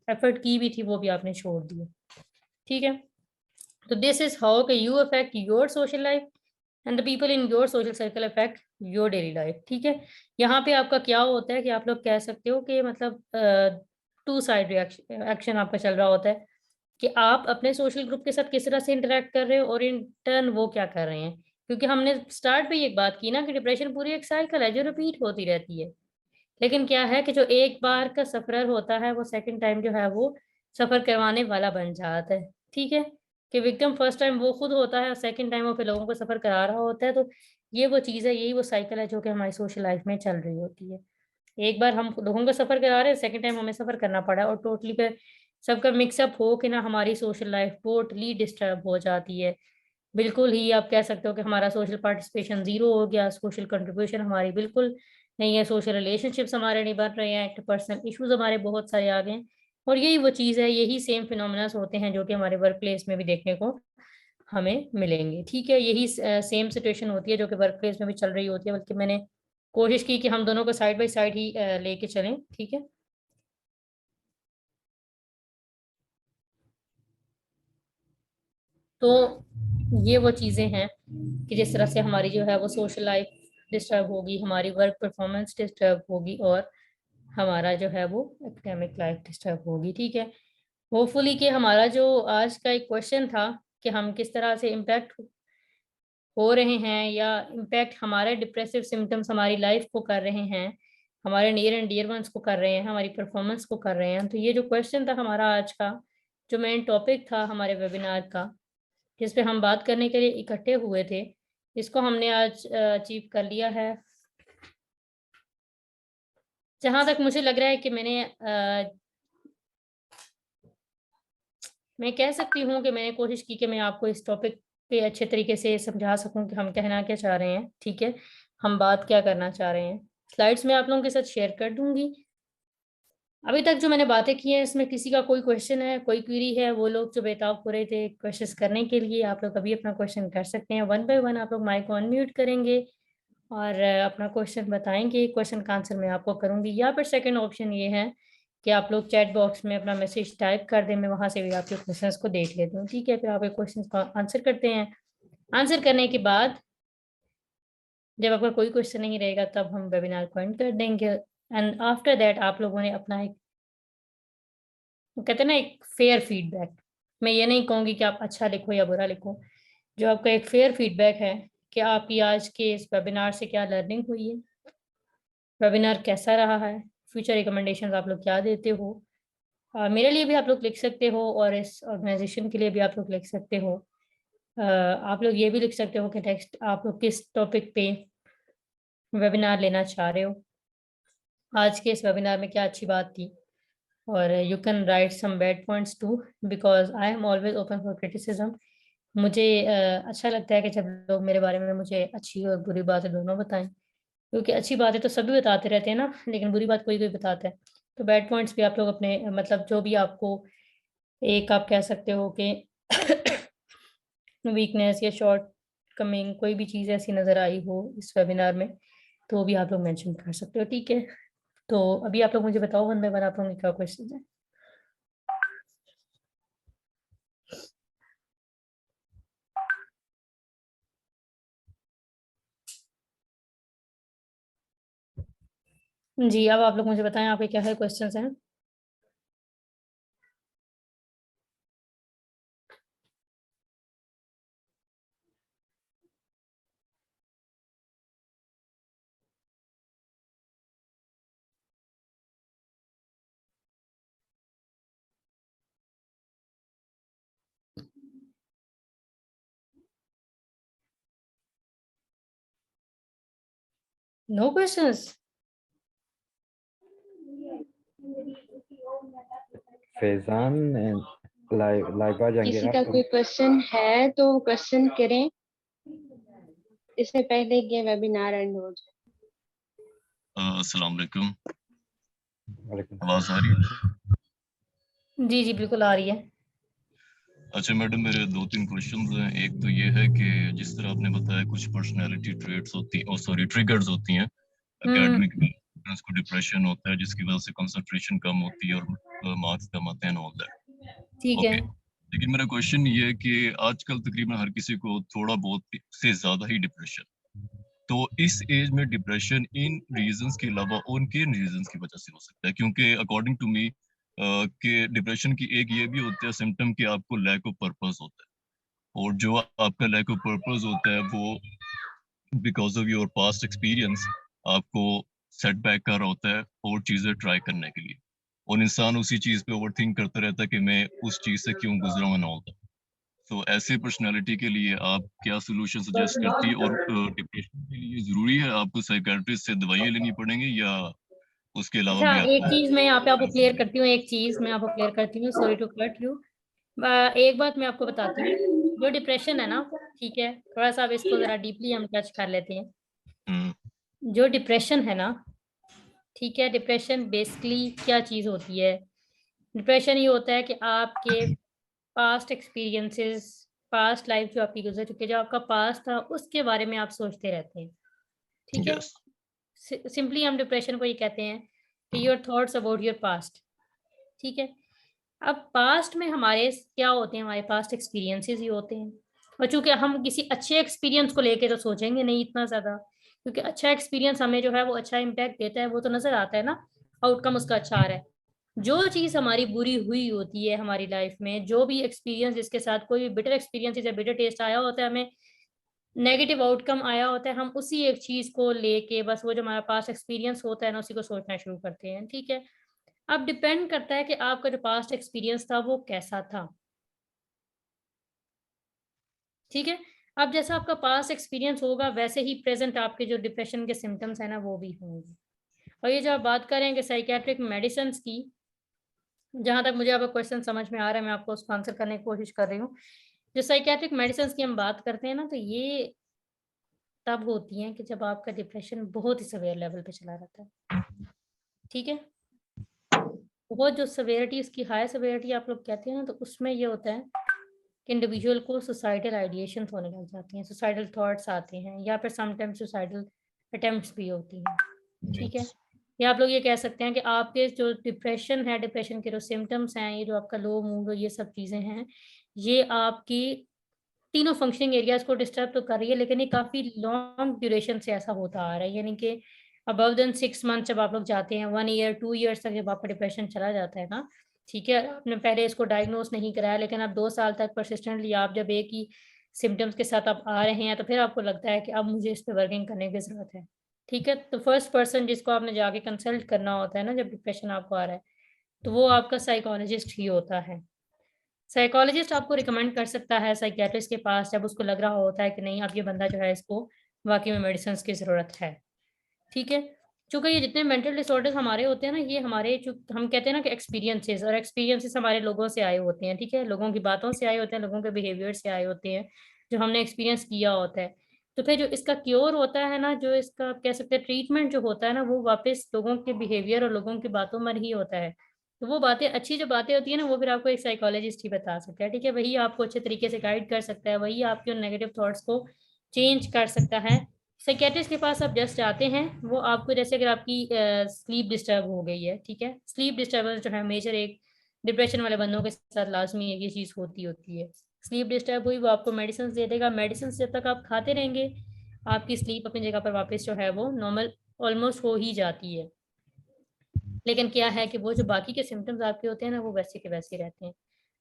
एफर्ट की भी थी वो भी आपने छोड़ दी। ठीक है, तो दिस इज हाउ के you affect your social life and the people in your social circle affect your daily life. ठीक है, यहाँ पे आपका क्या होता है कि आप लोग कह सकते हो कि मतलब टू साइड रिएक्शन एक्शन आपका चल रहा होता है, कि आप अपने सोशल ग्रुप के साथ किस तरह से इंटरेक्ट कर रहे हो और इन टर्न वो क्या कर रहे हैं। क्योंकि हमने स्टार्ट पे ये बात की ना कि डिप्रेशन पूरी एक साइकिल है जो रिपीट होती रहती है, लेकिन क्या है कि जो एक बार का सफरर होता है वो सेकंड टाइम जो है वो सफर करवाने वाला बन जाता है। ठीक है, कि विक्टिम फर्स्ट टाइम वो खुद होता है और सेकंड टाइम वो फिर लोगों को सफर करा रहा होता है। तो ये वो चीज़ है, यही वो साइकिल है जो कि हमारी सोशल लाइफ में चल रही होती है। एक बार हम लोगों को सफर करा रहे हैं, सेकंड टाइम हमें सफर करना पड़ा है, और टोटली पे सबका मिक्सअप हो के ना हमारी सोशल लाइफ टोटली डिस्टर्ब हो जाती है। बिल्कुल ही आप कह सकते हो कि हमारा सोशल पार्टिसिपेशन जीरो हो गया, सोशल कंट्रीब्यूशन हमारी बिल्कुल नहीं है, सोशल रिलेशनशिप्स हमारे नहीं बन रहे हैं, इंटरपर्सनल इश्यूज हमारे बहुत सारे आ गए हैं। और यही वो चीज़ है, यही सेम फिनोमिनास होते हैं जो कि हमारे वर्क प्लेस में भी देखने को हमें मिलेंगे। ठीक है, यही सेम सिचुएशन होती है जो कि वर्क प्लेस में भी चल रही होती है, बल्कि मैंने कोशिश की कि हम दोनों को साइड बाय साइड ही लेके चलें। ठीक है, तो ये वो चीज़ें हैं कि जिस तरह से हमारी जो है वो सोशल लाइफ डिस्टर्ब होगी, हमारी वर्क परफॉर्मेंस डिस्टर्ब होगी, और हमारा जो है वो एकेडमिक लाइफ डिस्टर्ब होगी। ठीक है, होपफुली कि हमारा जो आज का एक क्वेश्चन था कि हम किस तरह से इम्पैक्ट हो रहे हैं, या इम्पैक्ट हमारे डिप्रेसिव सिम्टम्स हमारी लाइफ को कर रहे हैं, हमारे नियर एंड डियर वंस को कर रहे हैं, हमारी परफॉर्मेंस को कर रहे हैं, तो ये जो क्वेश्चन था हमारा आज का, जो मेन टॉपिक था हमारे वेबिनार का, जिस पे हम बात करने के लिए इकट्ठे हुए थे, इसको हमने आज अचीव कर लिया है। जहां तक मुझे लग रहा है कि मैं कह सकती हूँ कि मैंने कोशिश की कि मैं आपको इस टॉपिक पे अच्छे तरीके से समझा सकूं कि हम कहना क्या चाह रहे हैं। ठीक है, हम बात क्या करना चाह रहे हैं। स्लाइड्स में आप लोगों के साथ शेयर कर दूंगी। अभी तक जो मैंने बातें की हैं इसमें किसी का कोई क्वेश्चन है, कोई क्वेरी है, वो लोग जो बेताब हो रहे थे क्वेश्चंस करने के लिए, आप लोग अभी अपना क्वेश्चन कर सकते हैं। वन बाय वन आप लोग माइक को अनम्यूट करेंगे और अपना क्वेश्चन बताएंगे। क्वेश्चन का आंसर मैं आपको करूंगी, या फिर सेकंड ऑप्शन ये है कि आप लोग चैट बॉक्स में अपना मैसेज टाइप कर दें, मैं वहां से भी आपके क्वेश्चंस को देख लेती हूँ। ठीक है, फिर आप क्वेश्चन का आंसर करते हैं। आंसर करने के बाद जब आपका कोई क्वेश्चन नहीं रहेगा तब हम वेबिनार को एंड कर देंगे, एंड आफ्टर दैट आप लोगों ने अपना एक, वो कहते हैं ना, एक फेयर फीडबैक, मैं ये नहीं कहूँगी कि आप अच्छा लिखो या बुरा लिखो, जो आपका एक फेयर फीडबैक है कि आपकी आज के इस वेबिनार से क्या लर्निंग हुई है, वेबिनार कैसा रहा है, फ्यूचर रिकमेंडेशंस आप लोग क्या देते हो। मेरे लिए भी आप लोग लिख सकते हो, और इस ऑर्गेनाइजेशन के लिए भी आप लोग लिख सकते हो। आप लोग ये भी लिख सकते हो कि नेक्स्ट आप लोग किस टॉपिक पे वेबिनार लेना चाह रहे हो, आज के इस वेबिनार में क्या अच्छी बात थी, और you can write some bad points too, because I am always open for criticism. मुझे अच्छा लगता है कि जब लोग मेरे बारे में मुझे अच्छी और बुरी बातें दोनों बताएं, क्योंकि अच्छी बातें तो सभी बताते रहते हैं ना, लेकिन बुरी बात कोई कोई बताता है। तो बैड पॉइंट्स भी आप लोग अपने मतलब जो भी आपको एक आप कह सकते हो कि वीकनेस या शॉर्ट कमिंग कोई भी चीज़ ऐसी नज़र आई हो इस वेबिनार में, तो भी आप लोग मेंशन कर सकते हो। ठीक है, तो अभी आप लोग मुझे बताओ वन बाय वन आप लोगों के क्या क्वेश्चन है। जी, अब आप लोग मुझे बताएं आपके क्या है क्वेश्चंस हैं। No questions? Faizan and Laiba किसी जंगीरा का कोई क्वेश्चन है तो क्वेश्चन करें, इससे पहले कि वेबिनार एंड हो जाए। अस्सलाम वालेकुम, वालेकुम आवाज आ रही है? जी जी बिल्कुल आ रही है। अच्छा मैडम, मेरे 2-3 क्वेश्चंस हैं। एक तो ये है कि जिस तरह आपने बताया कुछ पर्सनालिटी ट्रेट्स होती ट्रिगर्स होती हैं एकेडमिक में, स्टूडेंट्स को डिप्रेशन होता है जिसकी वजह से कंसंट्रेशन कम होती है और मार्क्स कम आते हैं ऑल दैट। ठीक है। ओके, लेकिन मेरा क्वेश्चन ये है कि आजकल तकरीबन हर किसी को थोड़ा बहुत से ज्यादा ही डिप्रेशन, तो इस एज में डिप्रेशन इन रीजंस के अलावा और किन रीजंस की वजह से हो सकता है? क्योंकि अकॉर्डिंग टू मी कि डिप्रेशन की एक ये भी होता है सिम्टम कि आपको लैक ऑफ पर्पस होता है, और जो आपका लैक ऑफ पर्पस होता है वो because of your past experience आपको सेटबैक कर रहा होता है और चीजें ट्राई करने के लिए, और इंसान उसी चीज पे ओवरथिंक करता रहता है कि मैं उस चीज से क्यों गुजरा हूं ऑल दैट। तो ऐसे पर्सनालिटी के लिए आप क्या सोल्यूशन सजेस्ट करती है? और डिप्रेशन के लिए जरूरी है आपको साइकियाट्रिस्ट से दवाइयाँ लेनी पड़ेंगी या उसके अलावा अच्छा, भी एक आपको? चीज मैं यहाँ पे आपको क्लियर करती हूँ, सॉरी टू कट यू। एक बात मैं आपको बताती हूँ, जो डिप्रेशन है ना, ठीक है, थोड़ा सा अब इसको जरा डीपली हम टच कर लेते हैं। हम्म, जो डिप्रेशन है ना, ठीक है, डिप्रेशन बेसिकली क्या चीज होती है? डिप्रेशन ये होता है कि आपके पास्ट एक्सपीरियंसेस, पास्ट लाइफ जो आपकी गुजर चुकी है, जो आपका पास्ट था उसके बारे में आप सोचते रहते हैं, ठीक है। यस, सिंपली हम डिप्रेशन को ये कहते हैं कि your thoughts about your past, ठीक है। अब पास्ट में हमारे क्या होते हैं? हमारे पास्ट एक्सपीरियंसेस ही होते हैं, और चूंकि हम किसी अच्छे एक्सपीरियंस को लेके तो सोचेंगे नहीं इतना ज्यादा, क्योंकि अच्छा एक्सपीरियंस हमें जो है वो अच्छा इम्पैक्ट देता है, वो तो नजर आता है ना, आउटकम उसका अच्छा आ रहा है। जो चीज हमारी बुरी हुई होती है हमारी लाइफ में, जो भी एक्सपीरियंस जिसके साथ कोई भी बिटर एक्सपीरियंस या बिटर टेस्ट आया होता है, हमें नेगेटिव आउटकम आया होता है, हम उसी एक चीज को लेके बस वो जो हमारा पास्ट एक्सपीरियंस होता है ना, उसी को सोचना शुरू करते हैं, ठीक है। अब डिपेंड करता है कि आपका जो पास्ट एक्सपीरियंस था वो कैसा था, ठीक है। अब जैसा आपका पास्ट एक्सपीरियंस होगा वैसे ही प्रेजेंट आपके जो डिप्रेशन के सिम्टम्स है ना वो भी होंगे। और ये जो आप बात करेंगे साइकेट्रिक मेडिसिन की, जहां तक मुझे आपका क्वेश्चन समझ में आ रहा है, मैं आपको उसको आंसर करने की कोशिश कर रही हूँ। जो साइकेट्रिक मेडिसिन की हम बात करते हैं ना, तो ये तब होती हैं कि जब आपका डिप्रेशन बहुत ही सवेयर लेवल पे चला रहता है, ठीक है। बहुत जो सवेरिटी, उसकी हाई सवेरिटी आप लोग कहते हैं ना, तो उसमें ये होता है कि इंडिविजुअल को सुसाइडल आइडिएशन होने लग जाती हैं, सुसाइडल थॉट्स आते हैं, या फिर समटाइम्स सुसाइडल अटेम्प्ट्स भी होती हैं, ठीक है। यस, या आप लोग ये कह सकते हैं कि आपके जो डिप्रेशन है, डिप्रेशन के जो सिम्टम्स हैं, ये जो आपका लो मूड, ये सब चीज़ें हैं, ये आपकी तीनों फंक्शनिंग एरियाज को डिस्टर्ब तो कर रही है, लेकिन ये काफ़ी लॉन्ग ड्यूरेशन से ऐसा होता आ रहा है, यानी कि अबव देन 6 मंथ जब आप लोग जाते हैं, 1 ईयर 2 ईयर्स तक जब आपका डिप्रेशन चला जाता है ना, ठीक है, आपने पहले इसको डायग्नोस नहीं कराया, लेकिन अब 2 साल तक परसिस्टेंटली आप जब एक ही सिम्टम्स के साथ आप आ रहे हैं, तो फिर आपको लगता है कि अब मुझे इस पे वर्किंग करने की ज़रूरत है, ठीक है। तो फर्स्ट पर्सन जिसको आपने जाके कंसल्ट करना होता है ना, जब डिप्रेशन आपको आ रहा है, तो वो आपका साइकोलॉजिस्ट ही होता है। साइकोलॉजिस्ट आपको रिकमेंड कर सकता है साइकियाट्रिस्ट के पास, जब उसको लग रहा होता है कि नहीं, अब ये बंदा जो है इसको वाकई में मेडिसिन की ज़रूरत है, ठीक है। चूंकि ये जितने मेंटल डिसऑर्डर्स हमारे होते हैं ना, ये हमारे जो हम कहते हैं ना कि एक्सपीरियंसेस, और एक्सपीरियंसेस हमारे लोगों से आए होते हैं, ठीक है, लोगों की बातों से आए होते हैं, लोगों के बिहेवियर से आए होते हैं, जो हमने एक्सपीरियंस किया होता है। तो फिर जो इसका क्योर होता है ना, जो इसका आप कह सकते हैं ट्रीटमेंट जो होता है ना, वो वापस लोगों के बिहेवियर और लोगों की बातों में ही होता है। तो वो बातें, अच्छी जो बातें होती है ना, वो फिर आपको एक साइकोलॉजिस्ट ही बता सकता है, ठीक है। वही आपको अच्छे तरीके से गाइड कर सकता है, वही आपके उन नेगेटिव थॉट्स को चेंज कर सकता है। साइकियाट्रिस्ट के पास आप जस्ट जाते हैं, वो आपको, जैसे अगर आपकी स्लीप डिस्टर्ब हो गई है, ठीक है, स्लीप डिस्टर्बेंस जो है मेजर एक डिप्रेशन वाले बंदों के साथ लाजमी है, ये चीज़ होती है। स्लीप डिस्टर्ब हुई, वो आपको मेडिसिन दे देगा, मेडिसिन जब तक आप खाते रहेंगे, आपकी स्लीप अपनी जगह पर वापस जो है वो नॉर्मल ऑलमोस्ट हो ही जाती है। लेकिन क्या है कि वो जो बाकी के सिम्टम्स आपके होते हैं ना, वो वैसे के वैसे रहते हैं।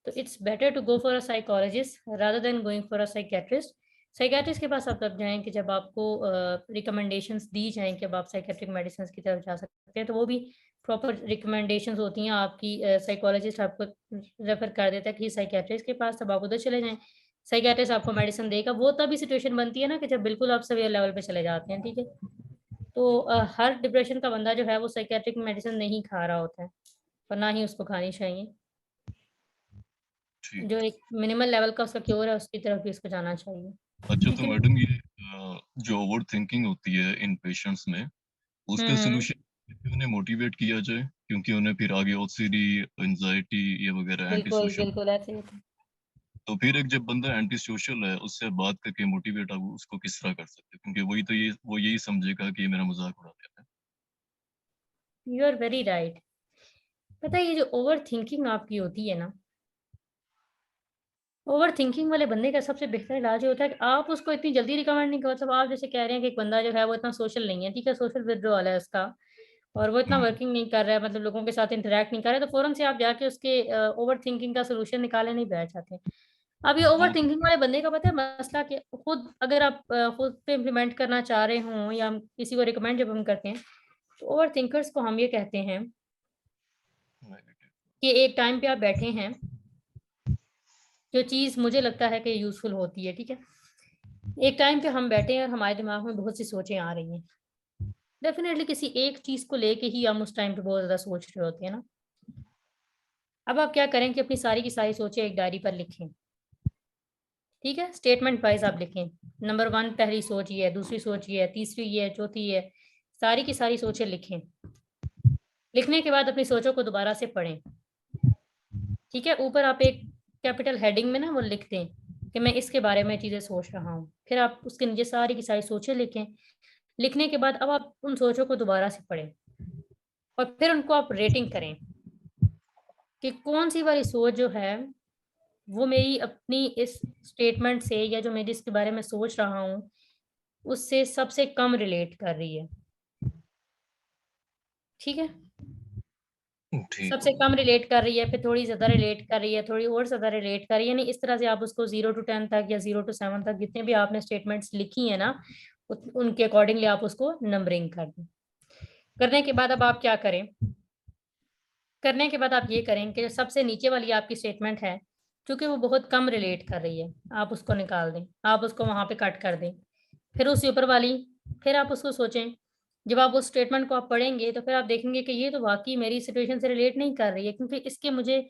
तो it's better to go for a psychologist rather than going for a psychiatrist. Psychiatrist के पास आप तब जाएं कि जब आपको रिकमेंडेशंस दी जाएं कि अब आप साइकेट्रिक मेडिसिन की तरफ जा सकते हैं, तो वो भी प्रॉपर रिकमेंडेशंस होती हैं आपकी। साइकोलॉजिस्ट आपको रेफर कर देता है कि साइकेट्रिस्ट के पास, तब आप उधर चले जाएं, साइकेट्रिस्ट आपको मेडिसिन देगा। वो तभी सिचुएशन बनती है ना कि जब बिल्कुल आप सवेयर लेवल पे चले जाते हैं, ठीक है। तो हर डिप्रेशन का बंदा जो है वो साइकेट्रिक मेडिसिन नहीं खा रहा होता है, और ना ही उसको खानी चाहिए। ठीक। जो एक मिनिमल लेवल का उसका क्योर है उसकी तरफ भी उसको जाना चाहिए। अच्छा, ठीक तो है। मैडम ये जो ओवर थिंकिंग होती है इन पेशेंट्स में, उसका सोल्यूशन उन्हें मोटिवेट किया जाए, क्योंकि उन्हें फिर आगे ओसीडी, एंजाइटी ये वगैरह एंटी बिल्कुल सोशल, बिल्कुल ऐसे ही होता है। तो फिर एक जब बंदा एंटी सोशल है उससे बात करके मोटिवेट आप उसको किस तरह कर सकते हैं, क्योंकि वही तो वो यही समझेगा कि ये मेरा मजाक उड़ा रहा है। You are very right. पता है ये जो ओवर थिंकिंग आपकी होती है ना, ओवर थिंकिंग वाले बंदे का सबसे बेहतर इलाज ये होता है कि आप उसको इतनी जल्दी रिकमेंड नहीं कर, मतलब आप जैसे कह रहे हैं कि एक बंदा जो है वो इतना सोशल नहीं है, ठीक है, सोशल विड्रॉल है उसका, और वो इतना वर्किंग नहीं कर रहा है, मतलब लोगों के साथ इंटरेक्ट नहीं कर रहा है, तो फौरन से आप जाके उसके ओवर थिंकिंग का सोल्यूशन निकालने नहीं बैठ जाते। अब ये ओवर वो थिंकिंग वाले बंदे का पता है मसला कि खुद अगर आप खुद पे इम्प्लीमेंट करना चाह रहे हो या हम किसी को रिकमेंड जब हम करते हैं, तो ओवर थिंकर्स को हम ये कहते हैं कि एक टाइम पे आप बैठे हैं, जो चीज़ मुझे लगता है कि यूजफुल होती है, ठीक है, एक टाइम पे हम बैठे हैं और हमारे दिमाग में बहुत सी सोचें आ रही हैं, डेफिनेटली किसी एक चीज को लेके ही हम उस टाइम पे बहुत ज्यादा सोच रहे होते हैं ना। अब आप क्या करें कि अपनी सारी की सारी सोचें एक डायरी पर लिखें, ठीक है, स्टेटमेंट वाइज आप लिखें। नंबर 1 पहली सोच ये है, दूसरी सोच ये है, तीसरी ये है, चौथी ये है, सारी की सारी सोचें लिखें। लिखने के बाद अपनी सोचों को दोबारा से पढ़ें, ठीक है, ऊपर आप एक कैपिटल हेडिंग में ना वो लिख दें कि मैं इसके बारे में चीज़ें सोच रहा हूँ, फिर आप उसके नीचे सारी की सारी सोचें लिखें। लिखने के बाद अब आप उन सोचों को दोबारा से पढ़ें और फिर उनको आप रेटिंग करें कि कौन सी वाली सोच जो है वो मेरी अपनी इस स्टेटमेंट से या जो मैं जिसके बारे में सोच रहा हूँ उससे सबसे कम रिलेट कर रही है, ठीक है, ठीक सबसे कम रिलेट कर रही है, फिर थोड़ी ज्यादा रिलेट कर रही है, थोड़ी और ज्यादा रिलेट कर रही है, यानी इस तरह से आप उसको 0 to 10 तक या 0 to 7 तक जितने भी आपने स्टेटमेंट्स लिखी है ना उनके अकॉर्डिंगली आप उसको नंबरिंग कर दें। करने के बाद अब आप क्या करें, करने के बाद आप ये करें कि जो सबसे नीचे वाली आपकी स्टेटमेंट है, क्योंकि वो बहुत कम रिलेट कर रही है, आप उसको निकाल दें, आप उसको वहां पे कट कर दें। फिर उस ऊपर वाली, फिर आप उसको सोचें, जब आप उस स्टेटमेंट को आप पढ़ेंगे तो फिर आप देखेंगे कि ये तो वाकई मेरी सिचुएशन से रिलेट नहीं कर रही है, क्योंकि इसके मुझे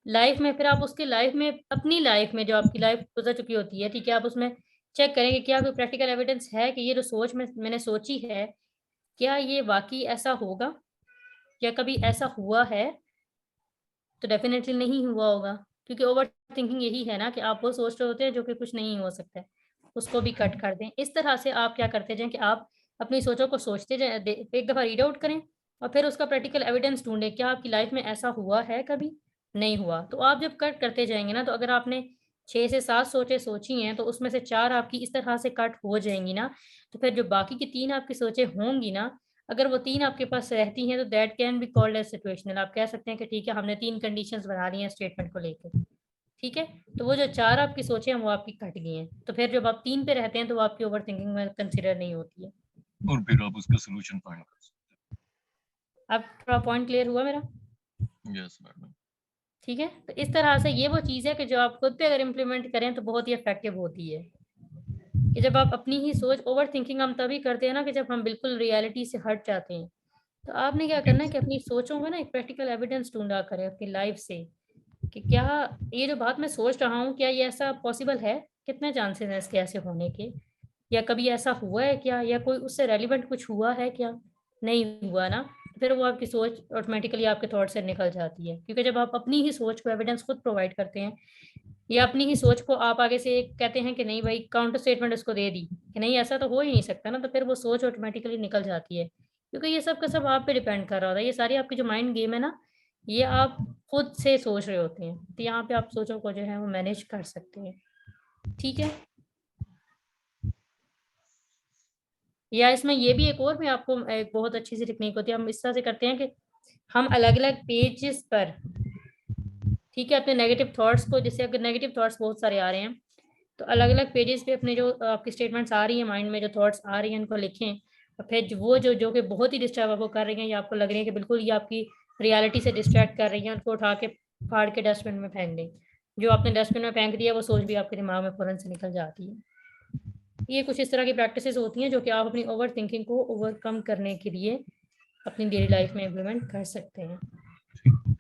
लाइफ में, फिर आप उसके लाइफ में, अपनी लाइफ में जो आपकी लाइफ गुजर चुकी होती है, ठीक है, आप उसमें चेक करेंगे क्या कोई प्रैक्टिकल एविडेंस है कि ये जो सोच मैंने सोची है क्या ये वाकई ऐसा होगा, क्या कभी ऐसा हुआ है, तो डेफिनेटली नहीं हुआ होगा, क्योंकि ओवर थिंकिंग यही है ना कि आप वो सोच रहे होते हैं जो कि कुछ नहीं हो सकता है, उसको भी कट कर दें। इस तरह से आप क्या करते जाएं कि आप अपनी सोचों को सोचते जाएं, एक दफ़ा रीड आउट करें और फिर उसका प्रैक्टिकल एविडेंस ढूंढें क्या आपकी लाइफ में ऐसा हुआ है, कभी नहीं हुआ। तो आप जब कट करते जाएंगे ना, तो अगर आपने 6 से 7 सोचें सोची हैं तो उसमें से 4 आपकी इस तरह से कट हो जाएंगी ना, तो फिर जो बाकी की 3 आपकी सोचें होंगी ना, अगर वो 3 आपके पास रहती हैं तो that can be called as situational. आप कह सकते हैं कि ठीक है हमने 3 कंडीशंस बना ली हैं स्टेटमेंट को लेकर, ठीक है, तो वो जो 4 आपकी सोचें हैं वो आपकी कट गई हैं, तो फिर जब आप 3 पे रहते हैं तो वो आपकी ओवर थिंकिंग में कंसिडर नहीं होती है। और फिर आप उसका सोल्यूशन फाइंड कर सकते अब थोड़ा पॉइंट क्लियर हुआ मेरा? हैं। Yes madam. ठीक है, तो इस तरह से ये वो चीज़ है कि जो आप खुद पे अगर इम्प्लीमेंट करें तो बहुत ही इफेक्टिव होती है, कि जब आप अपनी ही सोच, ओवर थिंकिंग हम तभी करते हैं ना कि जब हम बिल्कुल रियलिटी से हट जाते हैं। तो आपने क्या करना है कि अपनी सोचों में ना एक प्रैक्टिकल एविडेंस ढूंढा करें अपनी लाइफ से, कि क्या ये जो बात मैं सोच रहा हूँ क्या ये ऐसा पॉसिबल है, कितने चांसेस हैं इसके ऐसे होने के, या कभी ऐसा हुआ है क्या, या कोई उससे रेलिवेंट कुछ हुआ है क्या, नहीं हुआ ना, फिर वो आपकी सोच ऑटोमेटिकली आपके थॉट से निकल जाती है, क्योंकि जब आप अपनी ही सोच को एविडेंस खुद प्रोवाइड करते हैं या अपनी ही सोच को आप आगे से कहते हैं कि नहीं भाई काउंटर स्टेटमेंट उसको दे दी कि नहीं ऐसा तो हो ही नहीं सकता ना, तो फिर वो सोच ऑटोमेटिकली निकल जाती है, क्योंकि ये सब का सब आप पे डिपेंड कर रहा होता है, ये सारी आपकी जो माइंड गेम है ना, ये आप खुद से सोच रहे होते हैं, तो यहाँ पे आप सोचों को जो है वो मैनेज कर सकते हैं, ठीक है। या इसमें ये भी एक और भी आपको एक बहुत अच्छी सी टेक्निक होती है, हम इस तरह से करते हैं कि हम अलग अलग पेजेस पर, ठीक है, अपने नेगेटिव थॉट्स को, जैसे अगर नेगेटिव थॉट्स बहुत सारे आ रहे हैं तो अलग अलग पेजेस पे अपने जो आपकी स्टेटमेंट्स आ रही हैं माइंड में, जो थॉट्स आ रही हैं उनको लिखें, और फिर वो जो जो कि बहुत ही डिस्टर्ब आपको कर रही हैं या आपको लग रही है कि बिल्कुल ये आपकी रियलिटी से डिस्ट्रैक्ट कर रही हैं, उनको उठा के फाड़ के डस्टबिन में फेंक दें। जो आपने डस्टबिन में फेंक दिया वो सोच भी आपके दिमाग में फौरन से निकल जाती है। ये कुछ इस तरह की प्रैक्टिसेस होती हैं जो कि आप अपनी ओवर थिंकिंग को ओवरकम करने के लिए अपनी डेली लाइफ में इम्प्लीमेंट कर सकते हैं।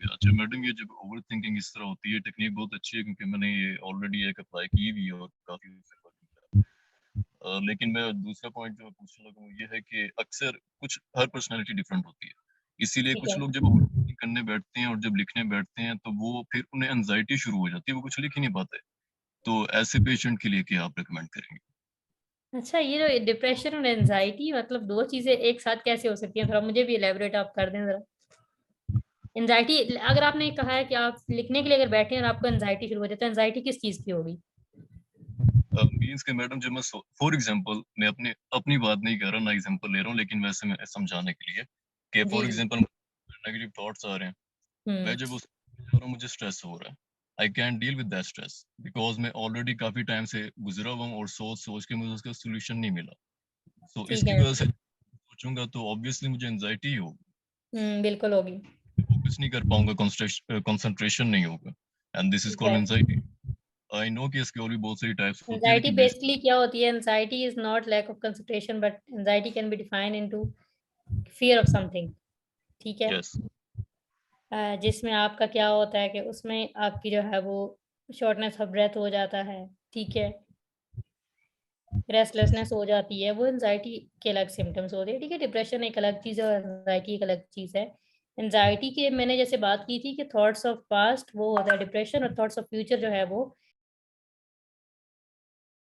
अच्छा मैडम, ये जब ओवर थिंकिंग इस तरह होती है, टेक्निक बहुत अच्छी है क्योंकि मैंने ये ऑलरेडी एक अप्लाई की हुई है और काफी लेकिन मैं दूसरा पॉइंट जो पूछने लगा वो ये है कि अक्सर कुछ हर पर्सनालिटी डिफरेंट होती है, इसीलिए ठीक कुछ है। लोग जब ओवरथिंकिंग करने बैठते हैं और जब लिखने बैठते हैं तो वो फिर उन्हें एंजाइटी शुरू हो जाती है, वो कुछ लिख ही नहीं पाते। तो ऐसे पेशेंट के लिए क्या आप रिकमेंड करेंगे? अच्छा, ये जो डिप्रेशन और एंजाइटी मतलब दो चीजें एक साथ कैसे हो सकती हैं, थोड़ा मुझे भी इलेबोरेट आप कर दें जरा। एंजाइटी, अगर आपने कहा है कि आप लिखने के लिए अगर बैठे हैं और आपको एंजाइटी शुरू हो जाए तो एंजाइटी किस चीज की होगी? मींस के मैडम जब मैं फॉर एग्जांपल मैं अपने अपनी बात नहीं कर रहा ना, एग्जांपल ले रहा हूँ, लेकिन वैसे मैं समझाने के लिए कि जी फॉर जी। एग्जांपल नेगेटिव थॉट्स आ रहे हैं, मैं हम्म। जब उस जा रहा हूँ मुझे स्ट्रेस हो रहा है, I can deal with that stress because मैं ऑलरेडी काफी टाइम से गुजरा हुआ हूँ और सोच सोच के मुझे उसका सोल्यूशन नहीं मिला। सो ठीक इसकी है। वजह से सोचूंगा तो ऑब्वियसली मुझे एंजाइटी ही होगी, बिल्कुल होगी। फोकस नहीं कर पाऊंगा, कंसंट्रेशन नहीं होगा, एंड दिस इज ठीक कॉल्ड है। एंजाइटी। आई नो कि इसके और भी बहुत सारी टाइप्स होती है एंजाइटी लेकिन बेसिक बेसिकली क्या होती है? Anxiety is not lack of concentration but anxiety can be defined into fear of something. ठीक है। यस जिसमें आपका क्या होता है कि उसमें आपकी जो है वो शॉर्टनेस ऑफ ब्रेथ हो जाता है। ठीक है। रेस्टलेसनेस हो जाती है, वो एंजाइटी के अलग सिम्टम्स होते हैं। ठीक है। डिप्रेशन एक अलग चीज़ है और एंजाइटी एक अलग चीज़ है। एंजाइटी के मैंने जैसे बात की थी कि थॉट्स ऑफ पास्ट वो होता है डिप्रेशन, और थॉट्स ऑफ फ्यूचर जो है वो